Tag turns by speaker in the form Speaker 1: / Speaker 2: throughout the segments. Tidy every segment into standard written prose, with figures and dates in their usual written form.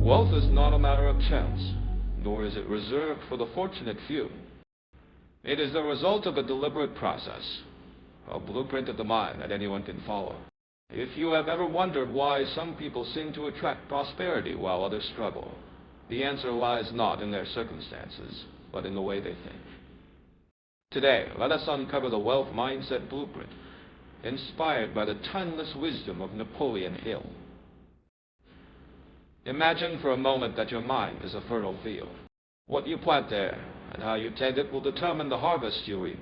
Speaker 1: Wealth is not a matter of chance, nor is it reserved for the fortunate few. It is the result of a deliberate process, a blueprint of the mind that anyone can follow. If you have ever wondered why some people seem to attract prosperity while others struggle, the answer lies not in their circumstances, but in the way they think. Today, let us uncover the wealth mindset blueprint, inspired by the timeless wisdom of Napoleon Hill. Imagine for a moment that your mind is a fertile field. What you plant there and how you tend it will determine the harvest you reap.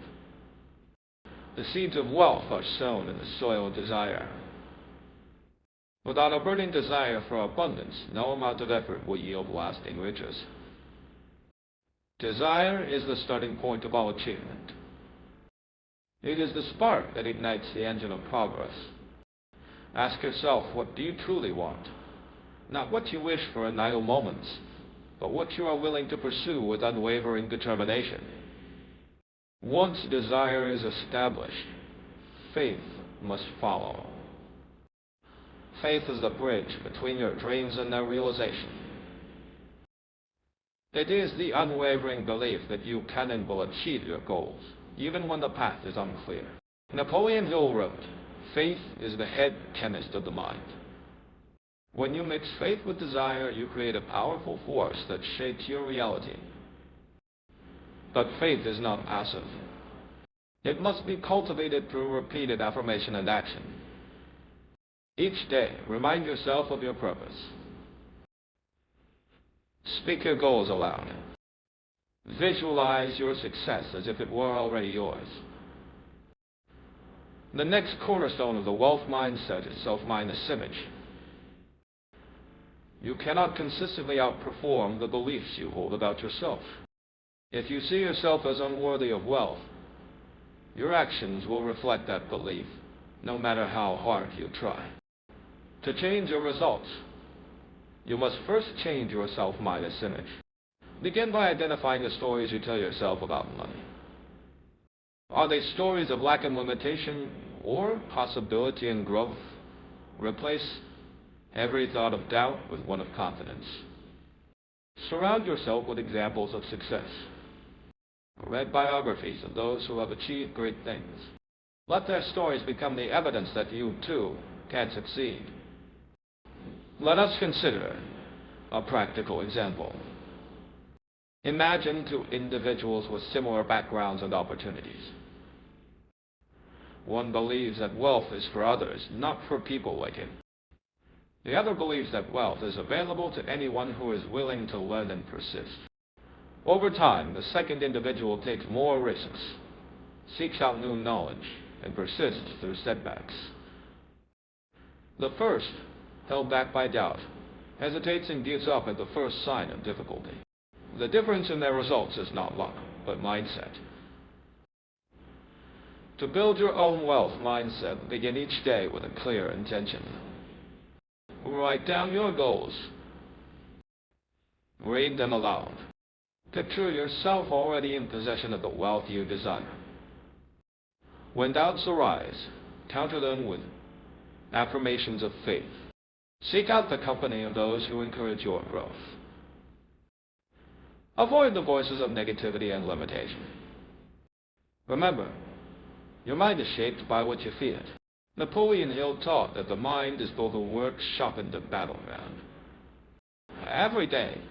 Speaker 1: The seeds of wealth are sown in the soil of desire. Without a burning desire for abundance, no amount of effort will yield lasting riches. Desire is the starting point of all achievement. It is the spark that ignites the engine of progress. Ask yourself, what do you truly want? Not what you wish for in idle moments, but what you are willing to pursue with unwavering determination. Once desire is established, faith must follow. Faith is the bridge between your dreams and their realization. It is the unwavering belief that you can and will achieve your goals, even when the path is unclear. Napoleon Hill wrote, "Faith is the head chemist of the mind." When you mix faith with desire, you create a powerful force that shapes your reality. But faith is not passive. It must be cultivated through repeated affirmation and action. Each day, remind yourself of your purpose. Speak your goals aloud. Visualize your success as if it were already yours. The next cornerstone of the wealth mindset is self-mindless image. You cannot consistently outperform the beliefs you hold about yourself. If you see yourself as unworthy of wealth, your actions will reflect that belief, no matter how hard you try. To change your results, you must first change your self-mindless image. Begin by identifying the stories you tell yourself about money. Are they stories of lack and limitation, or possibility and growth? Replace every thought of doubt with one of confidence. Surround yourself with examples of success. Read biographies of those who have achieved great things. Let their stories become the evidence that you, too, can succeed. Let us consider a practical example. Imagine two individuals with similar backgrounds and opportunities. One believes that wealth is for others, not for people like him. The other believes that wealth is available to anyone who is willing to learn and persist. Over time, the second individual takes more risks, seeks out new knowledge, and persists through setbacks. The first, held back by doubt, hesitates and gives up at the first sign of difficulty. The difference in their results is not luck, but mindset. To build your own wealth mindset, begin each day with a clear intention. Write down your goals. Read them aloud. Picture yourself already in possession of the wealth you desire. When doubts arise, counter them with affirmations of faith. Seek out the company of those who encourage your growth. Avoid the voices of negativity and limitation. Remember, your mind is shaped by what you feed it. Napoleon Hill taught that the mind is both a workshop and a battleground. Every day,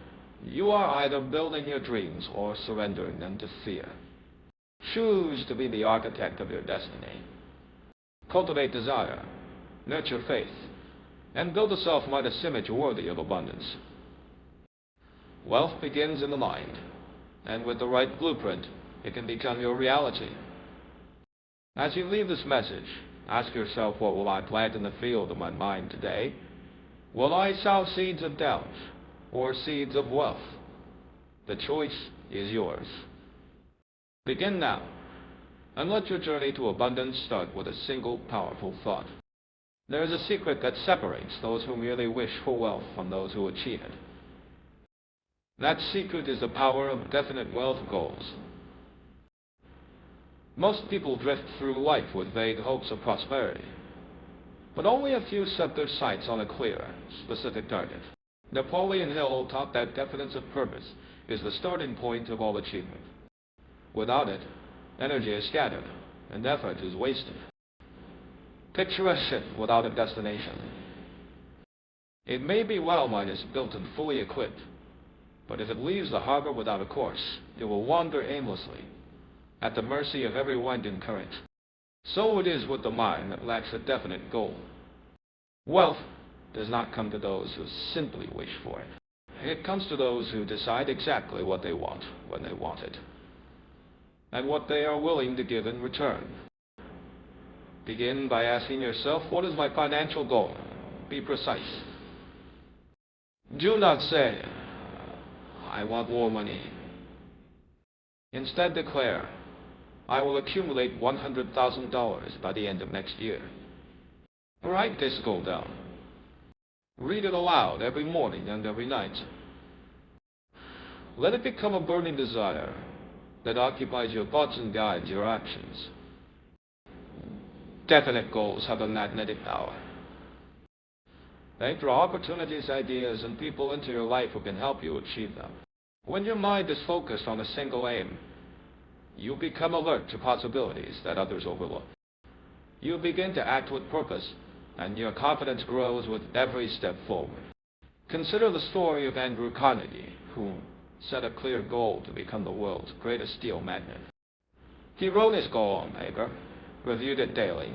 Speaker 1: you are either building your dreams or surrendering them to fear. Choose to be the architect of your destiny. Cultivate desire, nurture faith, and build a self-mindless image worthy of abundance. Wealth begins in the mind, and with the right blueprint, it can become your reality. As you leave this message, ask yourself, what will I plant in the field of my mind today? Will I sow seeds of doubt or seeds of wealth? The choice is yours. Begin now, and let your journey to abundance start with a single powerful thought. There is a secret that separates those who merely wish for wealth from those who achieve it. That secret is the power of definite wealth goals. Most people drift through life with vague hopes of prosperity, but only a few set their sights on a clear, specific target. Napoleon Hill taught that definite purpose is the starting point of all achievement. Without it, energy is scattered, and effort is wasted. Picture a ship without a destination. It may be well minus built and fully equipped, but if it leaves the harbor without a course, it will wander aimlessly, at the mercy of every winding current. So it is with the mind that lacks a definite goal. Wealth does not come to those who simply wish for it. It comes to those who decide exactly what they want when they want it, and what they are willing to give in return. Begin by asking yourself, what is my financial goal? Be precise. Do not say, I want more money. Instead declare, I will accumulate $100,000 by the end of next year. Write this goal down. Read it aloud every morning and every night. Let it become a burning desire that occupies your thoughts and guides your actions. Definite goals have a magnetic power. They draw opportunities, ideas, and people into your life who can help you achieve them. When your mind is focused on a single aim, you become alert to possibilities that others overlook. You begin to act with purpose, and your confidence grows with every step forward. Consider the story of Andrew Carnegie, who set a clear goal to become the world's greatest steel magnate. He wrote his goal on paper, reviewed it daily,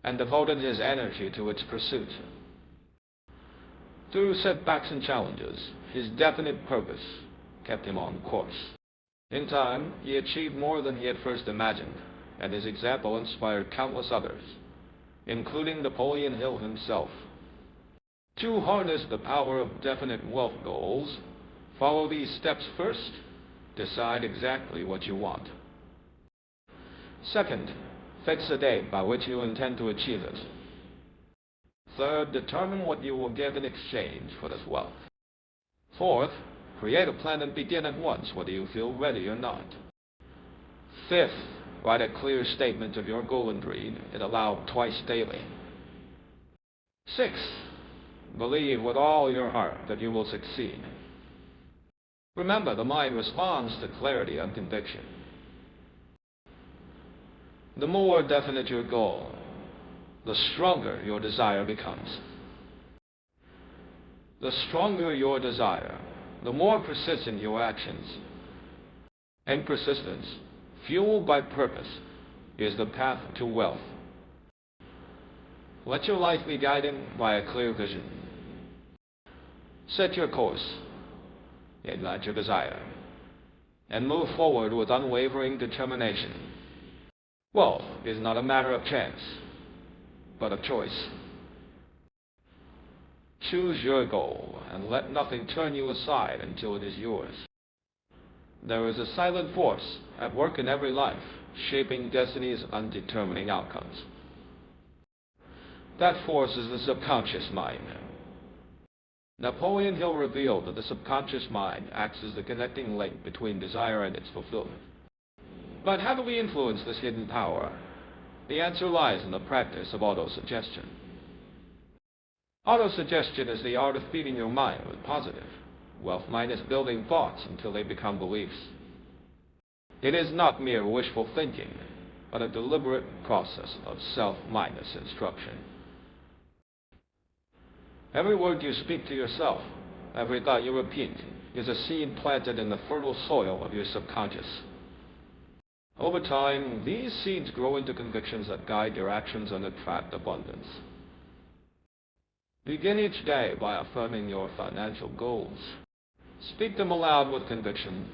Speaker 1: and devoted his energy to its pursuit. Through setbacks and challenges, his definite purpose kept him on course. In time, he achieved more than he had first imagined, and his example inspired countless others, including Napoleon Hill himself. To harness the power of definite wealth goals, follow these steps first. Decide exactly what you want. Second, fix a date by which you intend to achieve it. Third, determine what you will give in exchange for this wealth. Fourth, create a plan and begin at once, whether you feel ready or not. Fifth, write a clear statement of your goal and read it aloud twice daily. Sixth, believe with all your heart that you will succeed. Remember, the mind responds to clarity and conviction. The more definite your goal, the stronger your desire becomes. The stronger your desire, the more persistent your actions. And persistence, fueled by purpose, is the path to wealth. Let your life be guided by a clear vision. Set your course, ignite your desire, and move forward with unwavering determination. Wealth is not a matter of chance, but of choice. Choose your goal, and let nothing turn you aside until it is yours. There is a silent force at work in every life, shaping destinies and determining outcomes. That force is the subconscious mind. Napoleon Hill revealed that the subconscious mind acts as the connecting link between desire and its fulfillment. But how do we influence this hidden power? The answer lies in the practice of autosuggestion. Autosuggestion is the art of feeding your mind with positive, wealth-minus building thoughts until they become beliefs. It is not mere wishful thinking, but a deliberate process of self-minus instruction. Every word you speak to yourself, every thought you repeat, is a seed planted in the fertile soil of your subconscious. Over time, these seeds grow into convictions that guide your actions and attract abundance. Begin each day by affirming your financial goals. Speak them aloud with conviction,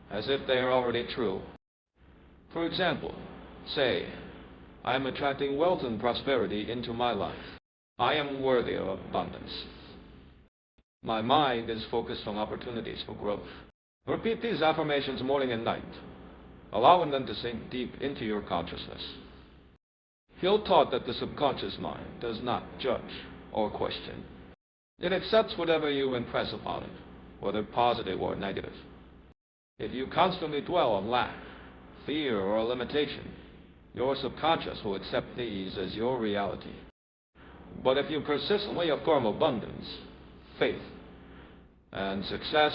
Speaker 1: as if they are already true. For example, say, I am attracting wealth and prosperity into my life. I am worthy of abundance. My mind is focused on opportunities for growth. Repeat these affirmations morning and night, allowing them to sink deep into your consciousness. Hill taught that the subconscious mind does not judge or question. It accepts whatever you impress upon it, whether positive or negative. If you constantly dwell on lack, fear, or limitation, your subconscious will accept these as your reality. But if you persistently affirm abundance, faith, and success,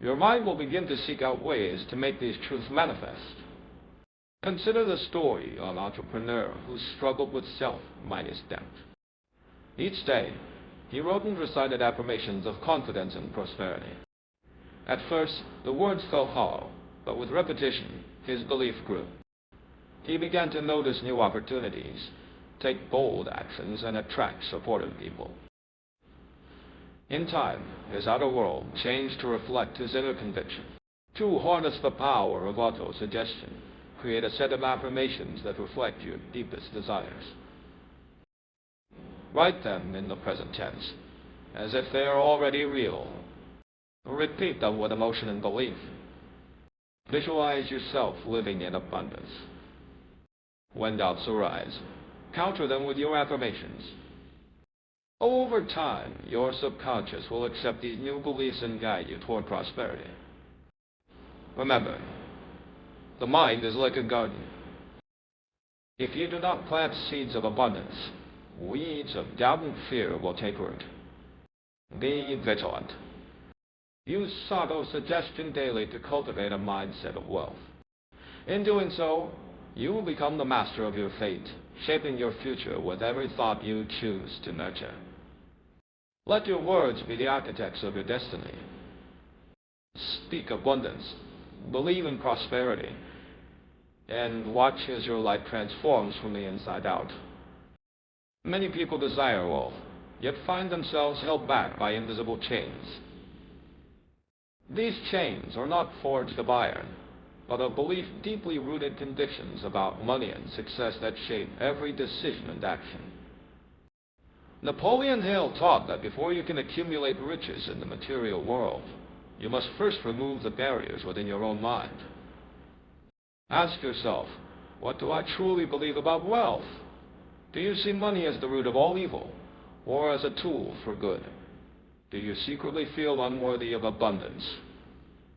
Speaker 1: your mind will begin to seek out ways to make these truths manifest. Consider the story of an entrepreneur who struggled with self-minus doubt. Each day, he wrote and recited affirmations of confidence and prosperity. At first, the words felt hollow, but with repetition, his belief grew. He began to notice new opportunities, take bold actions, and attract supportive people. In time, his outer world changed to reflect his inner conviction. To harness the power of auto-suggestion, create a set of affirmations that reflect your deepest desires. Write them in the present tense, as if they are already real. Repeat them with emotion and belief. Visualize yourself living in abundance. When doubts arise, counter them with your affirmations. Over time, your subconscious will accept these new beliefs and guide you toward prosperity. Remember, the mind is like a garden. If you do not plant seeds of abundance, weeds of doubt and fear will take root. Be vigilant. Use auto-suggestion daily to cultivate a mindset of wealth. In doing so, you will become the master of your fate, shaping your future with every thought you choose to nurture. Let your words be the architects of your destiny. Speak abundance, believe in prosperity, and watch as your life transforms from the inside out. Many people desire wealth, yet find themselves held back by invisible chains. These chains are not forged of iron, but of belief deeply rooted convictions about money and success that shape every decision and action. Napoleon Hill taught that before you can accumulate riches in the material world, you must first remove the barriers within your own mind. Ask yourself, what do I truly believe about wealth? Do you see money as the root of all evil, or as a tool for good? Do you secretly feel unworthy of abundance,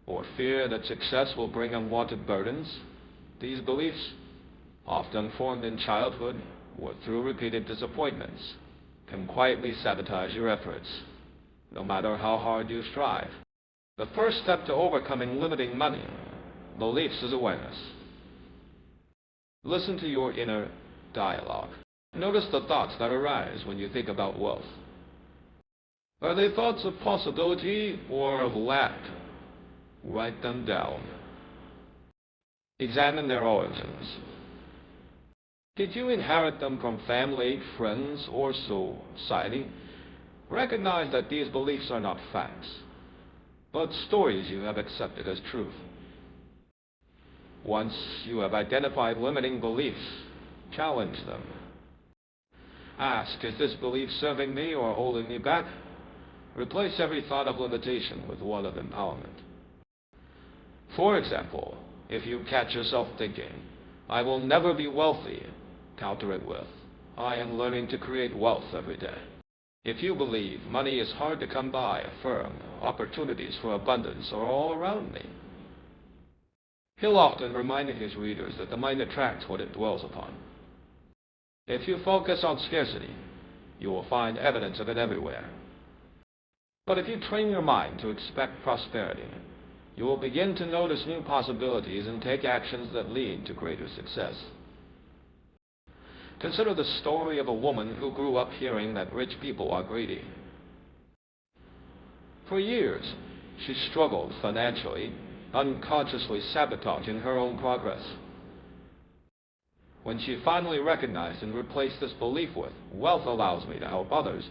Speaker 1: or fear that success will bring unwanted burdens? These beliefs, often formed in childhood or through repeated disappointments, can quietly sabotage your efforts, no matter how hard you strive. The first step to overcoming limiting money beliefs is awareness. Listen to your inner dialogue. Notice the thoughts that arise when you think about wealth. Are they thoughts of possibility or of lack? Write them down. Examine their origins. Did you inherit them from family, friends, or society? Recognize that these beliefs are not facts, but stories you have accepted as truth. Once you have identified limiting beliefs, challenge them. Ask, is this belief serving me or holding me back? Replace every thought of limitation with one of empowerment. For example, if you catch yourself thinking, I will never be wealthy, counter it with, I am learning to create wealth every day. If you believe money is hard to come by, affirm, opportunities for abundance are all around me. Hill often reminded his readers that the mind attracts what it dwells upon. If you focus on scarcity, you will find evidence of it everywhere. But if you train your mind to expect prosperity, you will begin to notice new possibilities and take actions that lead to greater success. Consider the story of a woman who grew up hearing that rich people are greedy. For years, she struggled financially, unconsciously sabotaging her own progress. When she finally recognized and replaced this belief with, wealth allows me to help others,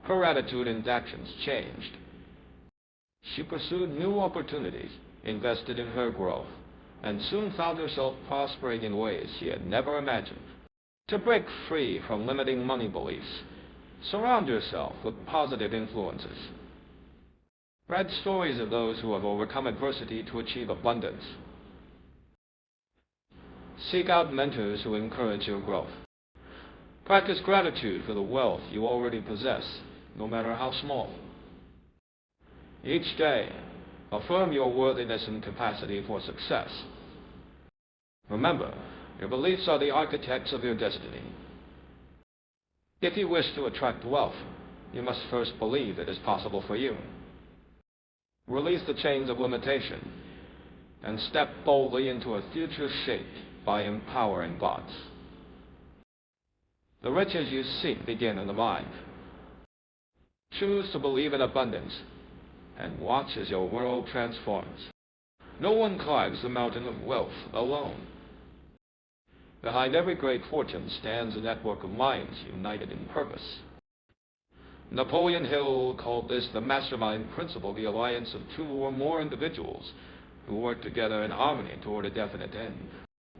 Speaker 1: her attitude and actions changed. She pursued new opportunities, invested in her growth, and soon found herself prospering in ways she had never imagined. To break free from limiting money beliefs, surround yourself with positive influences. Read stories of those who have overcome adversity to achieve abundance. Seek out mentors who encourage your growth. Practice gratitude for the wealth you already possess, no matter how small. Each day, affirm your worthiness and capacity for success. Remember, your beliefs are the architects of your destiny. If you wish to attract wealth, you must first believe it is possible for you. Release the chains of limitation and step boldly into a future shaped by empowering thoughts. The riches you seek begin in the mind. Choose to believe in abundance and watch as your world transforms. No one climbs the mountain of wealth alone. Behind every great fortune stands a network of minds united in purpose. Napoleon Hill called this the mastermind principle, the alliance of two or more individuals who work together in harmony toward a definite end.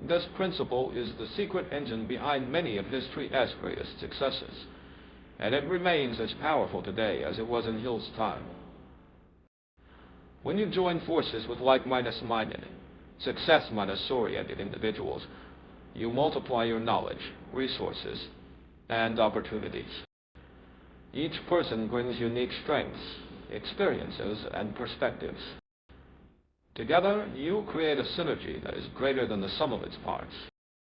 Speaker 1: This principle is the secret engine behind many of history's greatest successes, and it remains as powerful today as it was in Hill's time. When you join forces with like-minded, success-oriented individuals, you multiply your knowledge, resources, and opportunities. Each person brings unique strengths, experiences, and perspectives. Together, you create a synergy that is greater than the sum of its parts.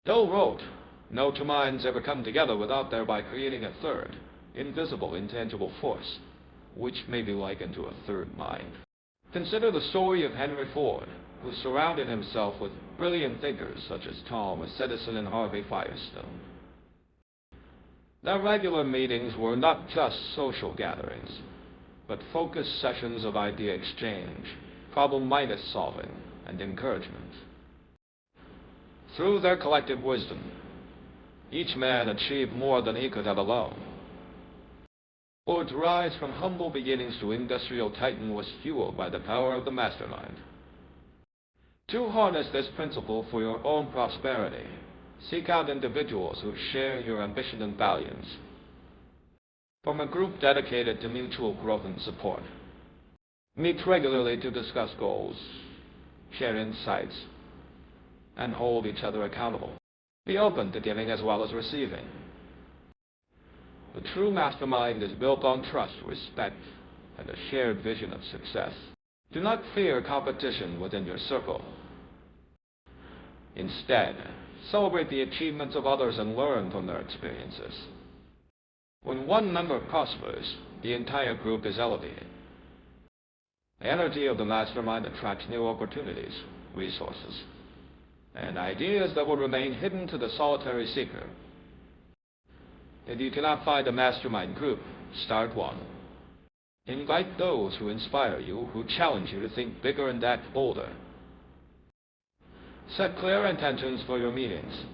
Speaker 1: Hill wrote, "No two minds ever come together without thereby creating a third, invisible, intangible force, which may be likened to a third mind." Consider the story of Henry Ford, who surrounded himself with brilliant thinkers such as Thomas Edison and Harvey Firestone. Their regular meetings were not just social gatherings, but focused sessions of idea exchange, problem-minded solving, and encouragement. Through their collective wisdom, each man achieved more than he could have alone. Ford's rise from humble beginnings to industrial titan was fueled by the power of the mastermind. To harness this principle for your own prosperity, seek out individuals who share your ambition and values. Form a group dedicated to mutual growth and support. Meet regularly to discuss goals, share insights, and hold each other accountable. Be open to giving as well as receiving. The true mastermind is built on trust, respect, and a shared vision of success. Do not fear competition within your circle. Instead, celebrate the achievements of others and learn from their experiences. When one member prospers, the entire group is elevated. The energy of the mastermind attracts new opportunities, resources, and ideas that will remain hidden to the solitary seeker. If you cannot find a mastermind group, start one. Invite those who inspire you, who challenge you to think bigger and act bolder. Set clear intentions for your meetings.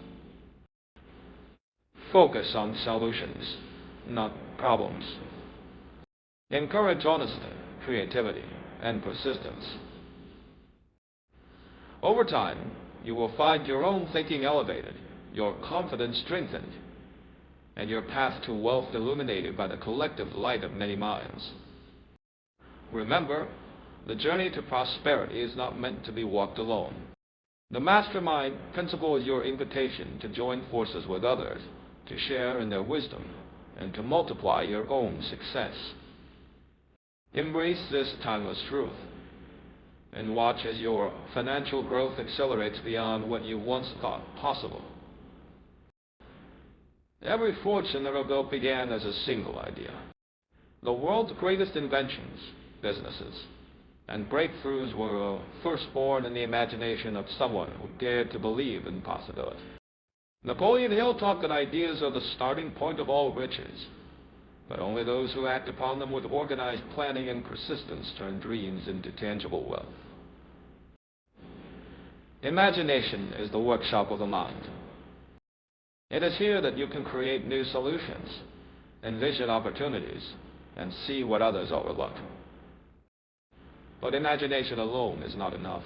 Speaker 1: Focus on solutions, not problems. Encourage honesty, creativity, and persistence. Over time, you will find your own thinking elevated, your confidence strengthened, and your path to wealth illuminated by the collective light of many minds. Remember, the journey to prosperity is not meant to be walked alone. The mastermind principle is your invitation to join forces with others, to share in their wisdom, and to multiply your own success. Embrace this timeless truth, and watch as your financial growth accelerates beyond what you once thought possible. Every fortune ever built began as a single idea. The world's greatest inventions, businesses, and breakthroughs were first born in the imagination of someone who dared to believe in possibility. Napoleon Hill taught that ideas are the starting point of all riches, but only those who act upon them with organized planning and persistence turn dreams into tangible wealth. Imagination is the workshop of the mind. It is here that you can create new solutions, envision opportunities, and see what others overlook. But imagination alone is not enough.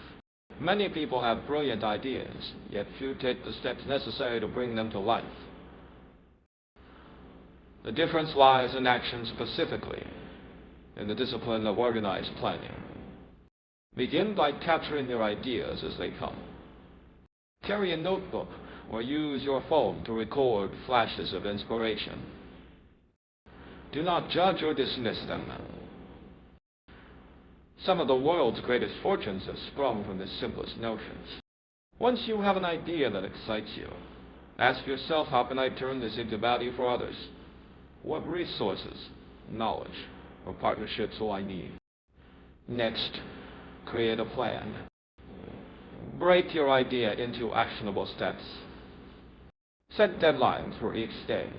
Speaker 1: Many people have brilliant ideas, yet few take the steps necessary to bring them to life. The difference lies in action, specifically in the discipline of organized planning. Begin by capturing your ideas as they come. Carry a notebook or use your phone to record flashes of inspiration. Do not judge or dismiss them. Some of the world's greatest fortunes have sprung from the simplest notions. Once you have an idea that excites you, ask yourself, how can I turn this into value for others? What resources, knowledge, or partnerships will I need? Next, create a plan. Break your idea into actionable steps. Set deadlines for each stage.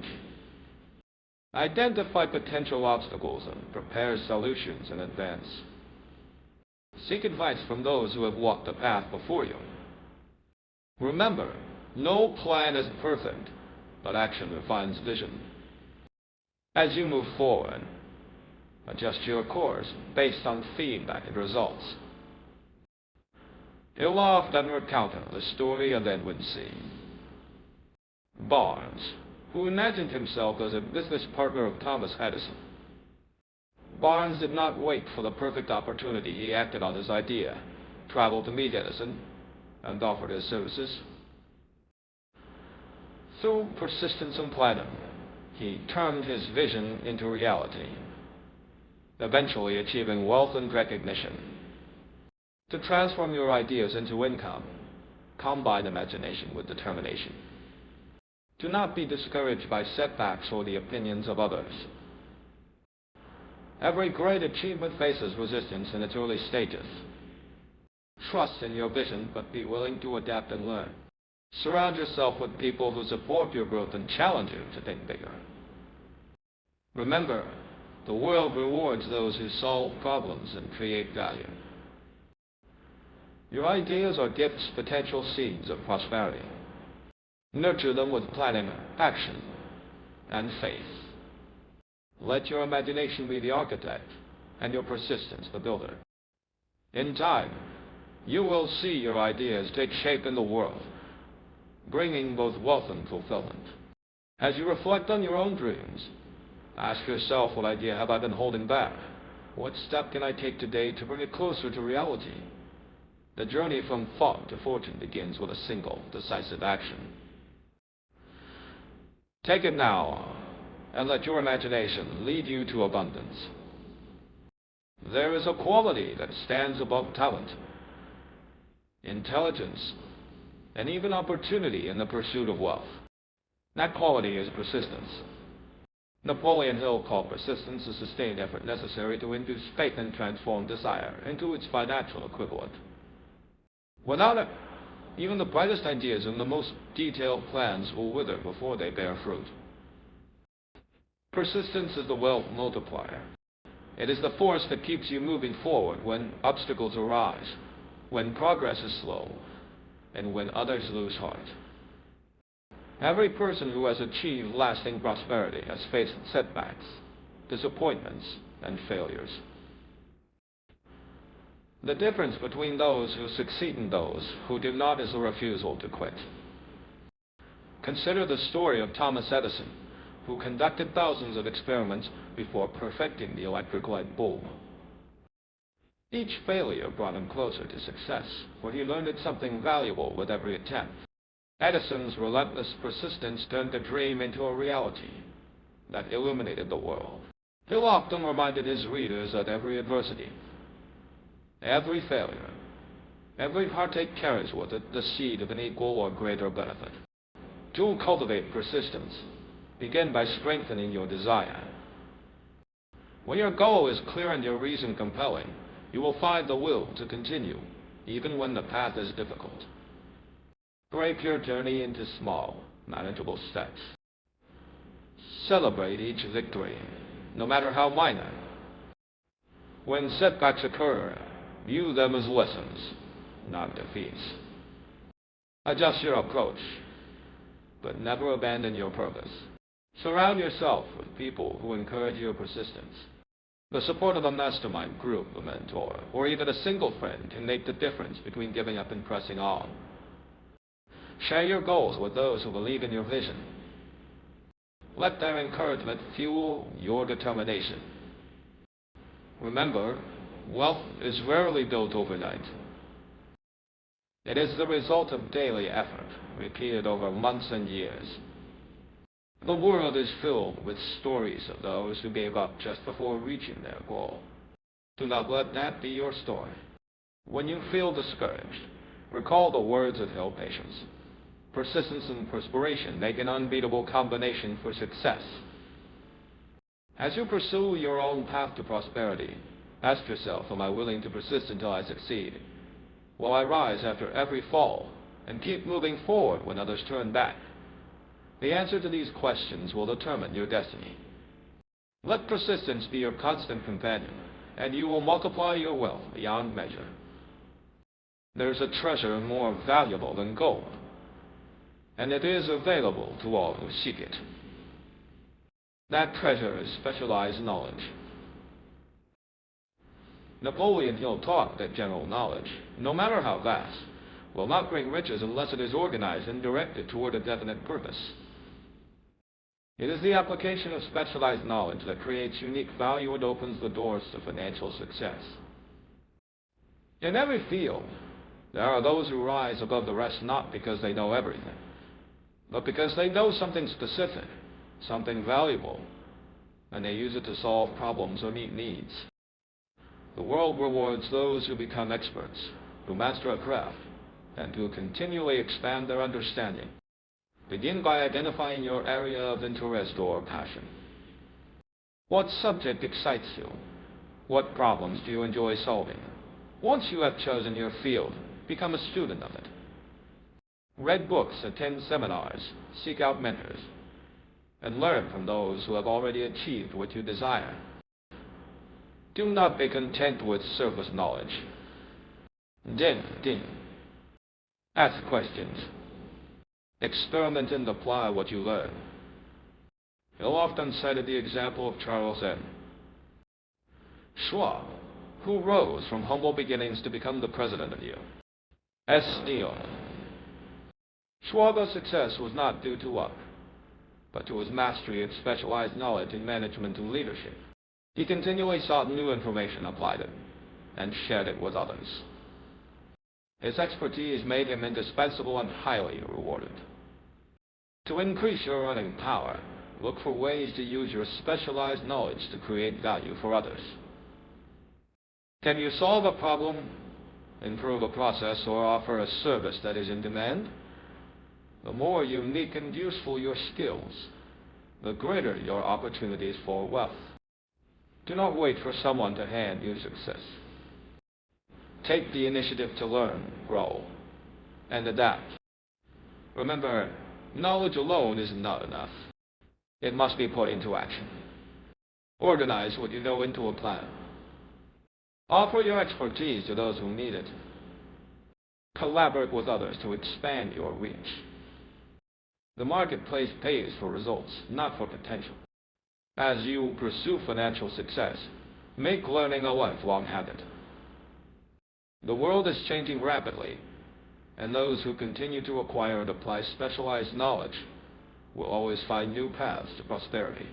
Speaker 1: Identify potential obstacles and prepare solutions in advance. Seek advice from those who have walked the path before you. Remember, no plan is perfect, but action refines vision. As you move forward, adjust your course based on feedback and results. He'll often recount the story of Edwin C. Barnes, who imagined himself as a business partner of Thomas Edison. Barnes did not wait for the perfect opportunity. He acted on his idea, traveled to meet Edison, and offered his services. Through persistence and planning, he turned his vision into reality, eventually achieving wealth and recognition. To transform your ideas into income, combine imagination with determination. Do not be discouraged by setbacks or the opinions of others. Every great achievement faces resistance in its early stages. Trust in your vision, but be willing to adapt and learn. Surround yourself with people who support your growth and challenge you to think bigger. Remember, the world rewards those who solve problems and create value. Your ideas are gifts, potential seeds of prosperity. Nurture them with planning, action, and faith. Let your imagination be the architect, and your persistence the builder. In time, you will see your ideas take shape in the world, bringing both wealth and fulfillment. As you reflect on your own dreams, ask yourself, what idea have I been holding back? What step can I take today to bring it closer to reality? The journey from thought to fortune begins with a single, decisive action. Take it now, and let your imagination lead you to abundance. There is a quality that stands above talent, intelligence, and even opportunity in the pursuit of wealth. That quality is persistence. Napoleon Hill called persistence the sustained effort necessary to induce faith and transform desire into its financial equivalent. Without it, even the brightest ideas and the most detailed plans will wither before they bear fruit. Persistence is the wealth multiplier. It is the force that keeps you moving forward when obstacles arise, when progress is slow, and when others lose heart. Every person who has achieved lasting prosperity has faced setbacks, disappointments, and failures. The difference between those who succeed and those who do not is a refusal to quit. Consider the story of Thomas Edison, who conducted thousands of experiments before perfecting the electric light bulb. Each failure brought him closer to success, for he learned something valuable with every attempt. Edison's relentless persistence turned a dream into a reality that illuminated the world. Hill often reminded his readers that every adversity, every failure, every heartache carries with it the seed of an equal or greater benefit. To cultivate persistence, begin by strengthening your desire. When your goal is clear and your reason compelling, you will find the will to continue, even when the path is difficult. Break your journey into small, manageable steps. Celebrate each victory, no matter how minor. When setbacks occur, view them as lessons, not defeats. Adjust your approach, but never abandon your purpose. Surround yourself with people who encourage your persistence. The support of a mastermind group, a mentor, or even a single friend can make the difference between giving up and pressing on. Share your goals with those who believe in your vision. Let their encouragement fuel your determination. Remember, wealth is rarely built overnight. It is the result of daily effort, repeated over months and years. The world is filled with stories of those who gave up just before reaching their goal. Do not let that be your story. When you feel discouraged, recall the words of Hill Patience. Persistence and perspiration make an unbeatable combination for success. As you pursue your own path to prosperity, ask yourself, am I willing to persist until I succeed? Will I rise after every fall and keep moving forward when others turn back? The answer to these questions will determine your destiny. Let persistence be your constant companion, and you will multiply your wealth beyond measure. There's a treasure more valuable than gold, and it is available to all who seek it. That treasure is specialized knowledge. Napoleon Hill taught that general knowledge, no matter how vast, will not bring riches unless it is organized and directed toward a definite purpose. It is the application of specialized knowledge that creates unique value and opens the doors to financial success. In every field, there are those who rise above the rest not because they know everything, but because they know something specific, something valuable, and they use it to solve problems or meet needs. The world rewards those who become experts, who master a craft, and who continually expand their understanding. Begin by identifying your area of interest or passion. What subject excites you? What problems do you enjoy solving? Once you have chosen your field, become a student of it. Read books, attend seminars, seek out mentors, and learn from those who have already achieved what you desire. Do not be content with surface knowledge. Dig. Ask questions. Experiment and apply what you learn. Hill often cited the example of Charles N. Schwab, who rose from humble beginnings to become the president of U.S. Steel. Schwab's success was not due to luck, but to his mastery and specialized knowledge in management and leadership. He continually sought new information, applied it, and shared it with others. His expertise made him indispensable and highly rewarded. To increase your earning power, look for ways to use your specialized knowledge to create value for others. Can you solve a problem, improve a process, or offer a service that is in demand? The more unique and useful your skills, the greater your opportunities for wealth. Do not wait for someone to hand you success. Take the initiative to learn, grow, and adapt. Remember, knowledge alone is not enough. It must be put into action. Organize what you know into a plan. Offer your expertise to those who need it. Collaborate with others to expand your reach. The marketplace pays for results, not for potential. As you pursue financial success, make learning a lifelong habit. The world is changing rapidly, and those who continue to acquire and apply specialized knowledge will always find new paths to prosperity.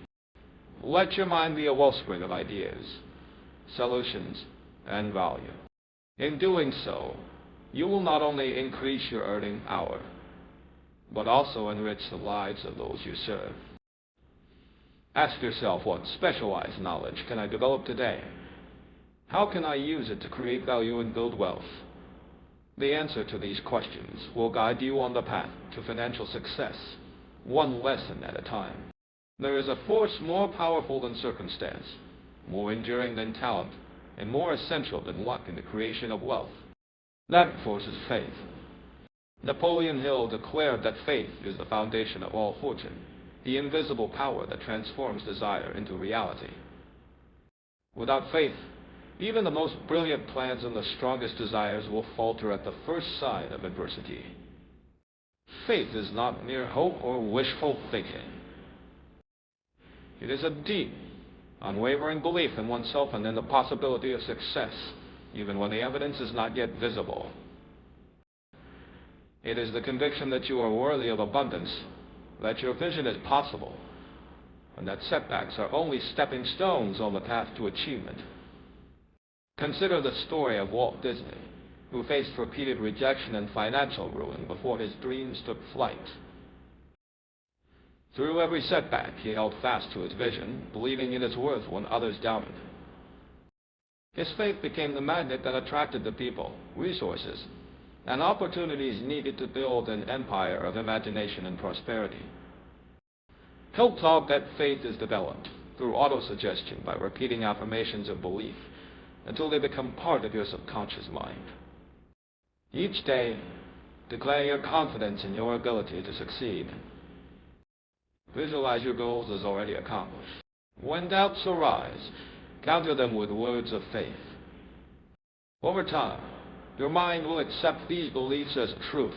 Speaker 1: Let your mind be a wellspring of ideas, solutions, and value. In doing so, you will not only increase your earning power, but also enrich the lives of those you serve. Ask yourself, what specialized knowledge can I develop today? How can I use it to create value and build wealth? The answer to these questions will guide you on the path to financial success, one lesson at a time. There is a force more powerful than circumstance, more enduring than talent, and more essential than luck in the creation of wealth. That force is faith. Napoleon Hill declared that faith is the foundation of all fortune, the invisible power that transforms desire into reality. Without faith, even the most brilliant plans and the strongest desires will falter at the first sign of adversity. Faith is not mere hope or wishful thinking. It is a deep, unwavering belief in oneself and in the possibility of success, even when the evidence is not yet visible. It is the conviction that you are worthy of abundance, that your vision is possible, and that setbacks are only stepping stones on the path to achievement. Consider the story of Walt Disney, who faced repeated rejection and financial ruin before his dreams took flight. Through every setback, he held fast to his vision, believing in its worth when others doubted. His faith became the magnet that attracted the people, resources, and opportunities needed to build an empire of imagination and prosperity. Hill taught that faith is developed, through autosuggestion by repeating affirmations of belief until they become part of your subconscious mind. Each day, declare your confidence in your ability to succeed. Visualize your goals as already accomplished. When doubts arise, counter them with words of faith. Over time, your mind will accept these beliefs as truth,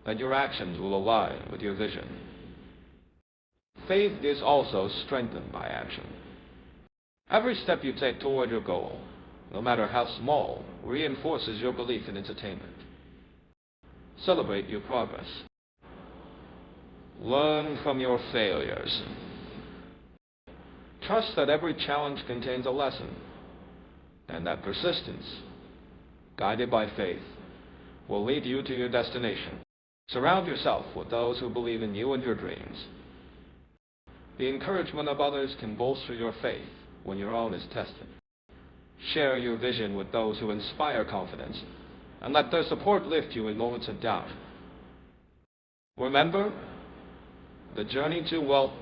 Speaker 1: and your actions will align with your vision. Faith is also strengthened by action. Every step you take toward your goal, no matter how small, reinforces your belief in its attainment. Celebrate your progress. Learn from your failures. Trust that every challenge contains a lesson, and that persistence, guided by faith, will lead you to your destination. Surround yourself with those who believe in you and your dreams. The encouragement of others can bolster your faith when your own is tested. Share your vision with those who inspire confidence, and let their support lift you in moments of doubt. Remember, the journey to wealth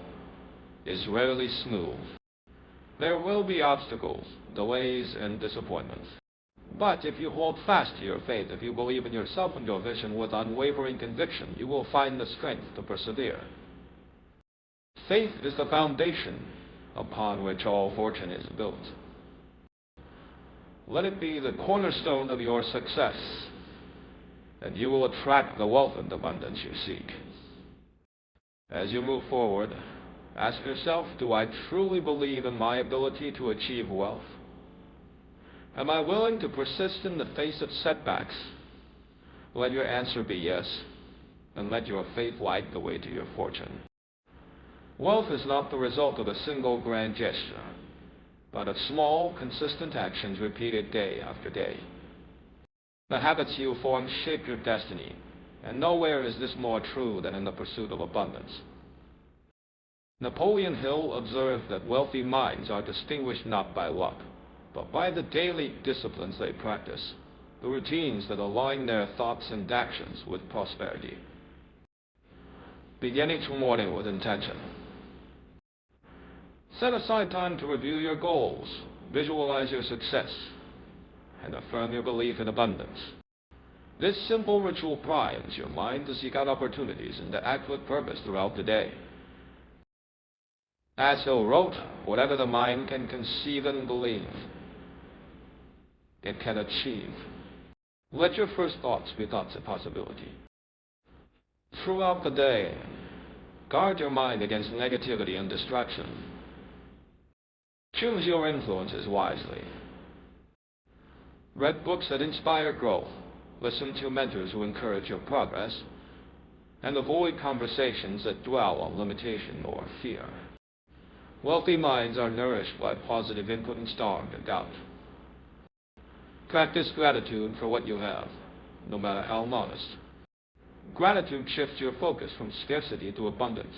Speaker 1: is rarely smooth. There will be obstacles, delays, and disappointments. But if you hold fast to your faith, if you believe in yourself and your vision with unwavering conviction, you will find the strength to persevere. Faith is the foundation upon which all fortune is built. Let it be the cornerstone of your success, and you will attract the wealth and abundance you seek. As you move forward, ask yourself, do I truly believe in my ability to achieve wealth? Am I willing to persist in the face of setbacks? Let your answer be yes, and let your faith light the way to your fortune. Wealth is not the result of a single grand gesture, but of small, consistent actions repeated day after day. The habits you form shape your destiny, and nowhere is this more true than in the pursuit of abundance. Napoleon Hill observed that wealthy minds are distinguished not by luck, but by the daily disciplines they practice, the routines that align their thoughts and actions with prosperity. Begin each morning with intention. Set aside time to review your goals, visualize your success, and affirm your belief in abundance. This simple ritual primes your mind to seek out opportunities and to act with purpose throughout the day. As Hill wrote, whatever the mind can conceive and believe, it can achieve. Let your first thoughts be thoughts of possibility. Throughout the day, guard your mind against negativity and distraction. Choose your influences wisely. Read books that inspire growth, listen to mentors who encourage your progress, and avoid conversations that dwell on limitation or fear. Wealthy minds are nourished by positive input and starved of doubt. Practice gratitude for what you have, no matter how modest. Gratitude shifts your focus from scarcity to abundance,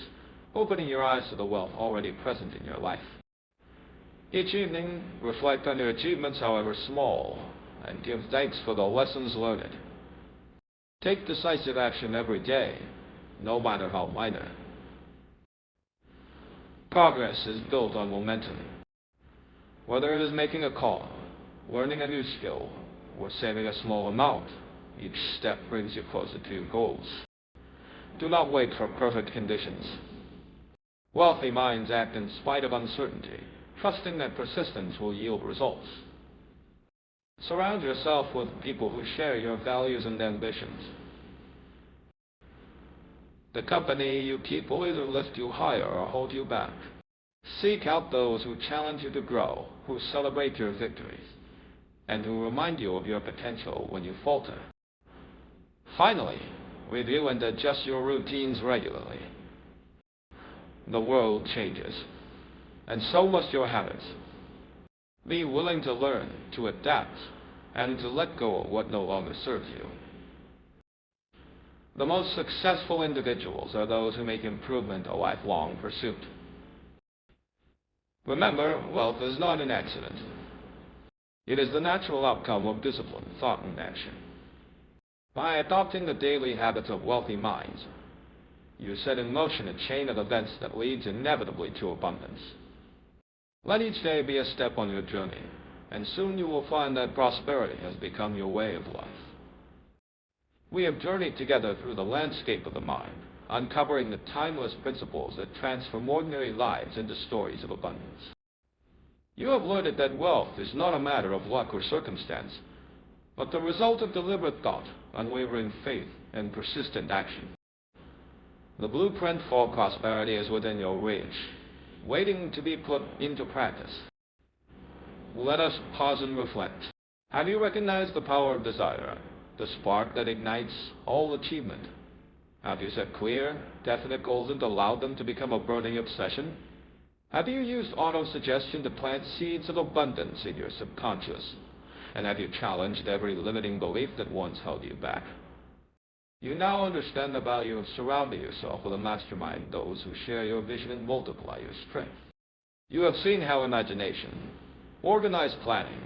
Speaker 1: opening your eyes to the wealth already present in your life. Each evening, reflect on your achievements, however small, and give thanks for the lessons learned. Take decisive action every day, no matter how minor. Progress is built on momentum. Whether it is making a call, learning a new skill, or saving a small amount, each step brings you closer to your goals. Do not wait for perfect conditions. Wealthy minds act in spite of uncertainty, trusting that persistence will yield results. Surround yourself with people who share your values and ambitions. The company you keep will either lift you higher or hold you back. Seek out those who challenge you to grow, who celebrate your victories, and who remind you of your potential when you falter. Finally, review and adjust your routines regularly. The world changes, and so must your habits. Be willing to learn, to adapt, and to let go of what no longer serves you. The most successful individuals are those who make improvement a lifelong pursuit. Remember, wealth is not an accident. It is the natural outcome of discipline, thought, and action. By adopting the daily habits of wealthy minds, you set in motion a chain of events that leads inevitably to abundance. Let each day be a step on your journey, and soon you will find that prosperity has become your way of life. We have journeyed together through the landscape of the mind, uncovering the timeless principles that transform ordinary lives into stories of abundance. You have learned that wealth is not a matter of luck or circumstance, but the result of deliberate thought, unwavering faith, and persistent action. The blueprint for prosperity is within your reach, waiting to be put into practice. Let us pause and reflect. Have you recognized the power of desire, the spark that ignites all achievement? Have you set clear, definite goals and allowed them to become a burning obsession? Have you used auto-suggestion to plant seeds of abundance in your subconscious? And have you challenged every limiting belief that once held you back? You now understand the value of surrounding yourself with a mastermind, those who share your vision and multiply your strength. You have seen how imagination, organized planning,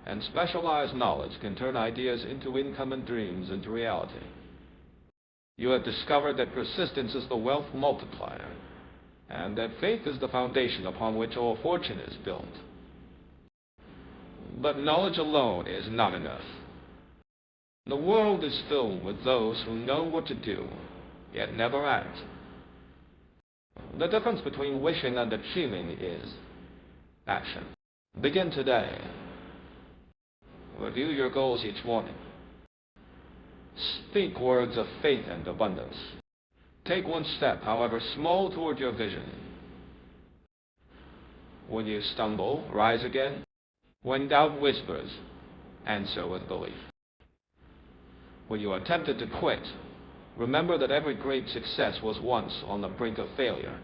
Speaker 1: and specialized knowledge can turn ideas into income and dreams into reality. You have discovered that persistence is the wealth multiplier, and that faith is the foundation upon which all fortune is built. But knowledge alone is not enough. The world is filled with those who know what to do, yet never act. The difference between wishing and achieving is action. Begin today. Review your goals each morning. Speak words of faith and abundance. Take one step, however small, toward your vision. When you stumble, rise again. When doubt whispers, answer with belief. When you are tempted to quit, remember that every great success was once on the brink of failure.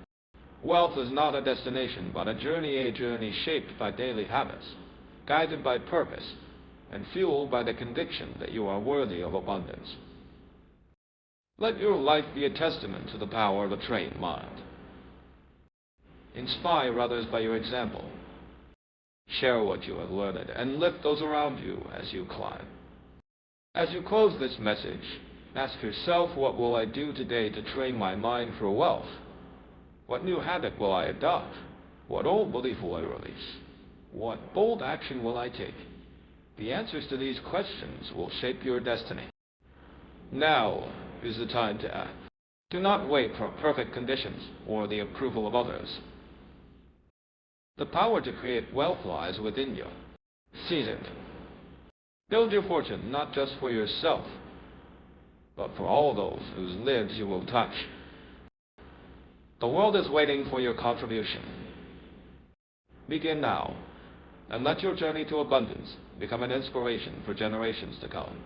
Speaker 1: Wealth is not a destination, but a journey shaped by daily habits, guided by purpose, and fueled by the conviction that you are worthy of abundance. Let your life be a testament to the power of a trained mind. Inspire others by your example. Share what you have learned, and lift those around you as you climb. As you close this message, ask yourself, what will I do today to train my mind for wealth? What new habit will I adopt? What old belief will I release? What bold action will I take? The answers to these questions will shape your destiny. Now is the time to act. Do not wait for perfect conditions or the approval of others. The power to create wealth lies within you. Seize it. Build your fortune not just for yourself, but for all those whose lives you will touch. The world is waiting for your contribution. Begin now, and let your journey to abundance become an inspiration for generations to come.